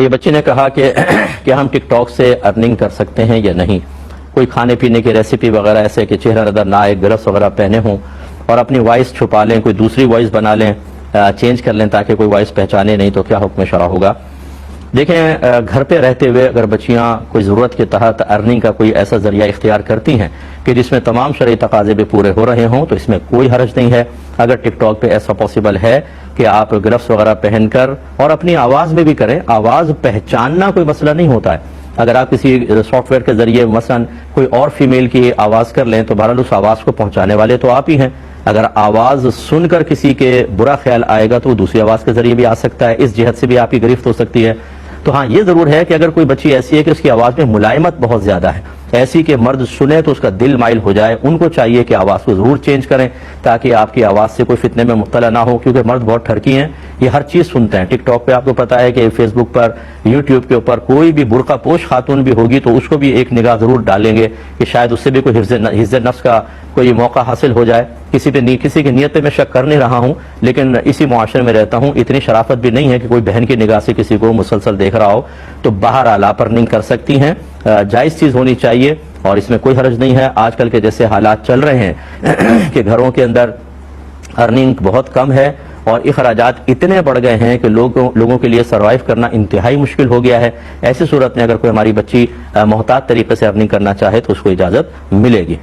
یہ بچے نے کہا کہ کیا ہم ٹک ٹاک سے ارننگ کر سکتے ہیں یا نہیں؟ کوئی کھانے پینے کی ریسیپی وغیرہ ایسے کہ چہرہ نظر نہ آئے، گلوز وغیرہ پہنے ہوں اور اپنی وائس چھپا لیں، کوئی دوسری وائس بنا لیں، چینج کر لیں تاکہ کوئی وائس پہچانے نہیں، تو کیا حکم شرع ہوگا؟ دیکھیں، گھر پہ رہتے ہوئے اگر بچیاں کوئی ضرورت کے تحت ارننگ کا کوئی ایسا ذریعہ اختیار کرتی ہیں کہ جس میں تمام شرعی تقاضے بھی پورے ہو رہے ہوں تو اس میں کوئی حرج نہیں ہے۔ اگر ٹک ٹاک پہ ایسا پاسبل ہے کہ آپ گلفس وغیرہ پہن کر اور اپنی آواز میں بھی کریں، آواز پہچاننا کوئی مسئلہ نہیں ہوتا ہے۔ اگر آپ کسی سافٹ ویئر کے ذریعے مثلا کوئی اور فیمیل کی آواز کر لیں تو بہرحال اس آواز کو پہنچانے والے تو آپ ہی ہیں۔ اگر آواز سن کر کسی کے برا خیال آئے گا تو وہ دوسری آواز کے ذریعے بھی آ سکتا ہے، اس جہت سے بھی آپ کی گرفت ہو سکتی ہے۔ تو ہاں، یہ ضرور ہے کہ اگر کوئی بچی ایسی ہے کہ اس کی آواز میں ملائمت بہت زیادہ ہے، ایسی کہ مرد سنے تو اس کا دل مائل ہو جائے، ان کو چاہیے کہ آواز کو ضرور چینج کریں تاکہ آپ کی آواز سے کوئی فتنے میں مبتلا نہ ہو، کیونکہ مرد بہت ٹھرکی ہیں، یہ ہر چیز سنتے ہیں۔ ٹک ٹاک پہ آپ کو پتا ہے کہ فیس بک پر، یوٹیوب کے اوپر کوئی بھی برقع پوش خاتون بھی ہوگی تو اس کو بھی ایک نگاہ ضرور ڈالیں گے کہ شاید اس سے بھی کوئی حفظ نفس کا کوئی موقع حاصل ہو جائے۔ کسی کی نیت پہ میں شک کر نہیں رہا ہوں، لیکن اسی معاشرے میں رہتا ہوں، اتنی شرافت بھی نہیں ہے کہ کوئی بہن کی نگاہ سے کسی کو مسلسل دیکھ رہا ہو، تو بہرحال آپ ارننگ کر سکتی ہیں، جائز چیز ہونی چاہیے اور اس میں کوئی حرج نہیں ہے۔ آج کل کے جیسے حالات چل رہے ہیں کہ گھروں کے اندر ارننگ بہت کم ہے اور اخراجات اتنے بڑھ گئے ہیں کہ لوگوں کے لیے سروائیو کرنا انتہائی مشکل ہو گیا ہے۔ ایسی صورت میں اگر کوئی ہماری بچی محتاط طریقے سے ارننگ کرنا چاہے تو اس کو اجازت ملے گی۔